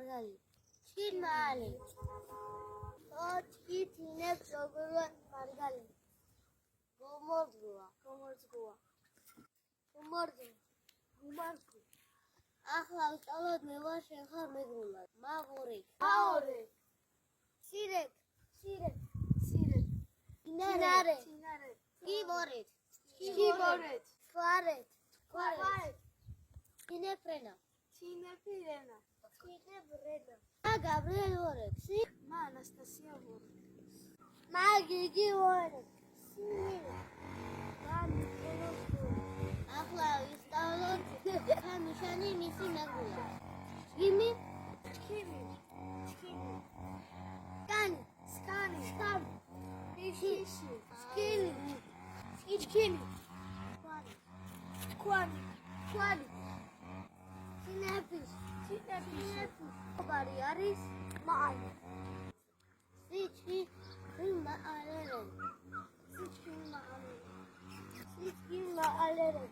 მარგალი ჩინალი ოჩკითინებს როგორია მარგალი გომორძგუა ახლა ვსწავლოთ მევა შეხარ მეგრულად მაღური სირეთ ინარე კიბორეთ ხვარეთ ჩინეფრენა მა გაბრიელ ვორექ მა ანასტასია ვორექ მა გიგი ვორექ ახლა ვისწავლოთ ქანიშანი მისი მეგრულად ჩქიმი სკანი ფიში სკიჩქიმი თქვანი სინეფის ობარი არის მაალი სიჩქიმ მაალერე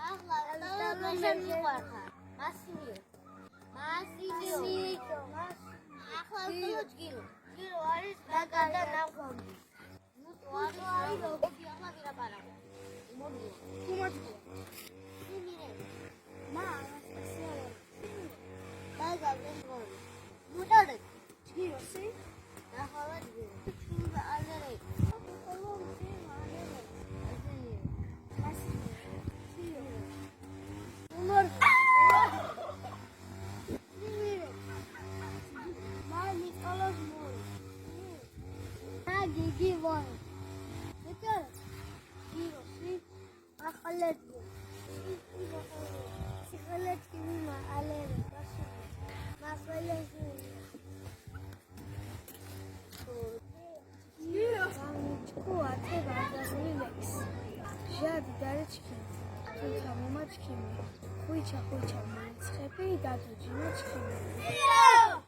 ახლა ვსწავლოთ მიყვარხარ მასიმიო ახლა ვსწავლოთ ჯგირო არის დაკა და ნამქონი ნუტო არის როგორი ახლა ვირაპარაკო სიმირე მა ანასტასია მა გაბრიელ ვორექ მუტოდეთ ჯგიროსი ნახავად ჩქიმ ალერე გიგი ვორე მეტარ გიროსი ახალეთი სიხალეთი ალერე მასველეთი ჩქუა თებადაზული ლექს ჟადი დარეჩქი თუთა მომაჩქიმი ხუიჩა მომიცხები დადუჯინა ჩქიმი